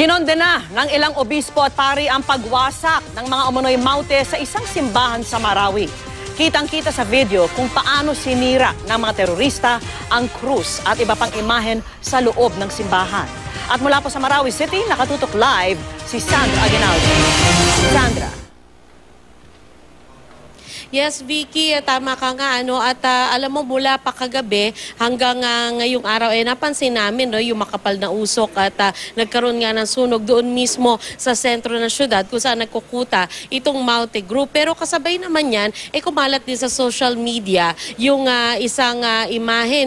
Kinondena ng ilang obispo at pari ang pagwasak ng mga umunoy maute sa isang simbahan sa Marawi. Kitang-kita sa video kung paano sinira ng mga terorista ang krus at iba pang imahen sa loob ng simbahan. At mula po sa Marawi City, nakatutok live si Sandra Aguinaldo. Sandra. Yes, Vicky, tama ka nga. At alam mo, mula pa kagabi hanggang ngayong araw, napansin namin yung makapal na usok at nagkaroon nga ng sunog doon mismo sa sentro ng syudad kung saan nagkukuta itong Maute Group. Pero kasabay naman yan, kumalat din sa social media yung isang imahe,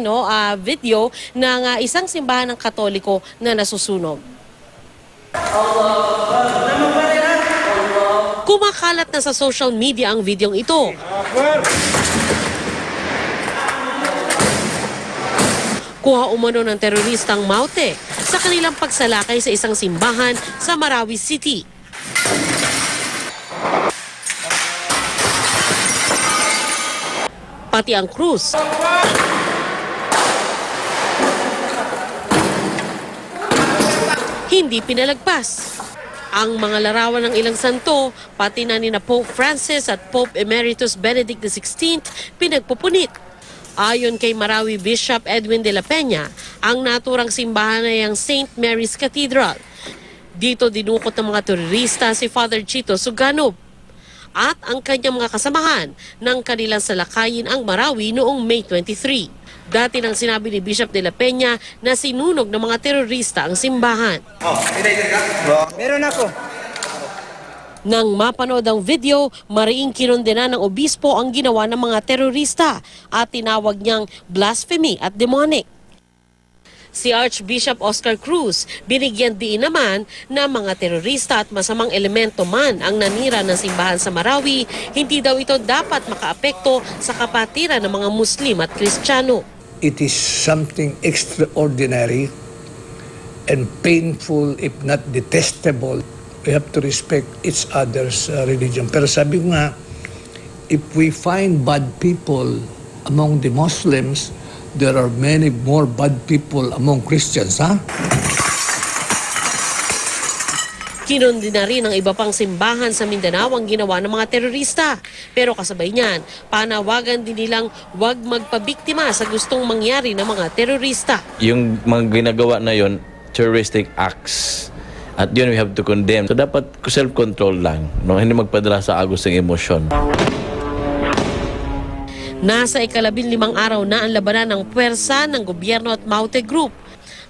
video ng isang simbahan ng Katoliko na nasusunog. Kumakalat na sa social media ang videong ito. Kuha umano ng teroristang Maute sa kanilang pagsalakay sa isang simbahan sa Marawi City. Pati ang krus. Hindi pinalagpas. Ang mga larawan ng ilang santo, pati na nina Pope Francis at Pope Emeritus Benedict XVI, pinagpupunit. Ayon kay Marawi Bishop Edwin de la Peña, ang naturang simbahan ay ang St. Mary's Cathedral. Dito dinukot ng mga terorista si Father Chito Suganob at ang kanyang mga kasamahan ng kanilang salakayin ang Marawi noong May 23. Dati nang sinabi ni Bishop de la Peña na sinunog ng mga terorista ang simbahan. Meron ako. Nang mapanood ang video, mariing kinondena ng obispo ang ginawa ng mga terorista at tinawag niyang blasphemy at demonic. Si Archbishop Oscar Cruz, binigyan diin naman na mga terorista at masamang elemento man ang nanira ng simbahan sa Marawi, hindi daw ito dapat makaapekto sa kapatiran ng mga Muslim at Kristiyano. It is something extraordinary and painful, if not detestable. We have to respect each other's religion. Pero sabi ko nga, if we find bad people among the Muslims, there are many more bad people among Christians, ha? Kinondena rin ng iba pang simbahan sa Mindanao ang ginawa ng mga terorista. Pero kasabay niyan, panawagan din nilang huwag magpabiktima sa gustong mangyari ng mga terorista. Yung mga ginagawa na yon, terroristic acts. At yun we have to condemn. So dapat self-control lang, hindi magpadala sa agos ng emosyon. Nasa ika-15 araw na ang labanan ng puwersa ng gobyerno at Maute Group.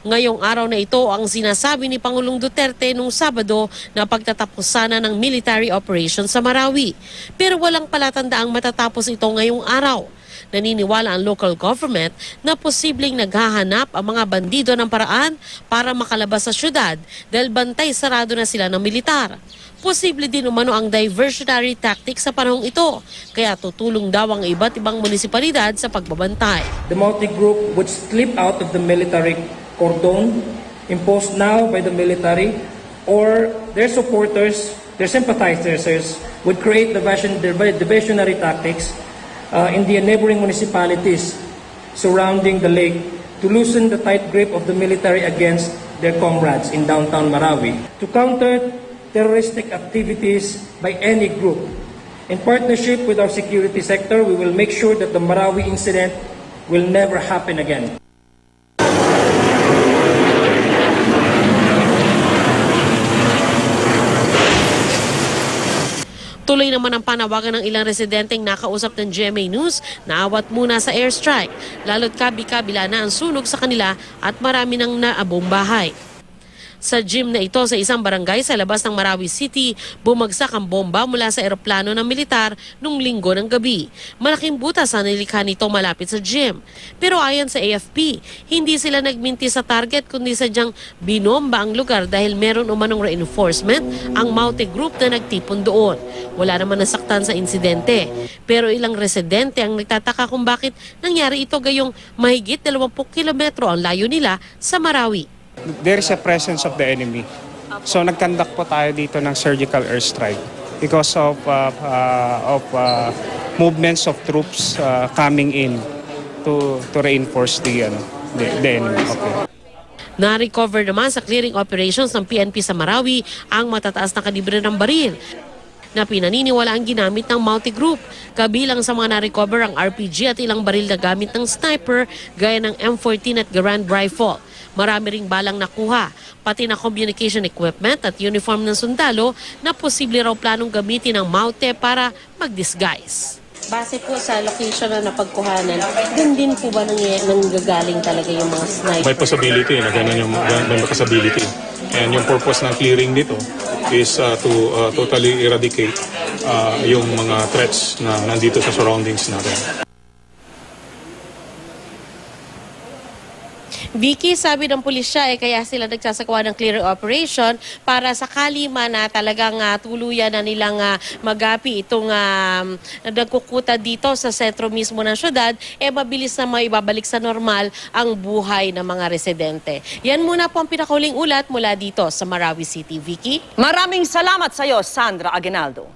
Ngayong araw na ito ang sinasabi ni Pangulong Duterte nung Sabado na pagtatapos sana ng military operation sa Marawi. Pero walang palatandaang matatapos ito ngayong araw. Naniniwala ang local government na posibleng naghahanap ang mga bandido ng paraan para makalabas sa syudad dahil bantay sarado na sila ng militar. Posible din umano ang diversionary tactic sa panahong ito, kaya tutulong daw ang iba't ibang munisipalidad sa pagbabantay. The Maute Group would slip out of the military cordon imposed now by the military, or their supporters, their sympathizers would create diversionary tactics in the neighboring municipalities surrounding the lake to loosen the tight grip of the military against their comrades in downtown Marawi. To counter terroristic activities by any group, in partnership with our security sector, we will make sure that the Marawi incident will never happen again. Tuloy naman ang panawagan ng ilang residenteng nakausap ng GMA News na awat muna sa airstrike, lalo't kabi-kabila na ang sunog sa kanila at marami nang naabong bahay. Sa gym na ito sa isang barangay sa labas ng Marawi City, bumagsak ang bomba mula sa eroplano ng militar nung linggo ng gabi. Malaking butas ang nilikha nito malapit sa gym. Pero ayon sa AFP, hindi sila nagminti sa target kundi sadyang binomba ang lugar dahil meron umanong reinforcement ang Maute Group na nagtipon doon. Wala naman nasaktan sa insidente. Pero ilang residente ang nagtataka kung bakit nangyari ito gayong mahigit 20 kilometro ang layo nila sa Marawi. There is a presence of the enemy. So nagkandak po tayo dito ng surgical airstrike because of movements of troops coming in to reinforce the enemy. Okay. Na-recover naman sa clearing operations ng PNP sa Marawi ang matataas na kalibre ng baril na pinaniniwala ang ginamit ng Mountie Group. Kabilang sa mga na-recover ang RPG at ilang baril na gamit ng sniper gaya ng M14 at Garand rifle. Marami ring balang nakuha, pati na communication equipment at uniform ng sundalo na posible raw planong gamitin ng Mountie para mag-disguise. Base po sa location na napagkuhanan, dun din po ba nanggagaling talaga yung mga sniper? May possibility na ganun yung may possibility. And yung purpose ng clearing dito is to totally eradicate yung mga threats na nandito sa surroundings natin. Vicky, sabi ng pulisya kaya sila nagsasagawa ng clearing operation para sakali man na talagang tuluyan na nilang magapi itong nagkukuta dito sa sentro mismo ng syudad, mabilis na maibabalik sa normal ang buhay ng mga residente. Yan muna po ang pinakauling ulat mula dito sa Marawi City. Vicky? Maraming salamat sa iyo, Sandra Aguinaldo.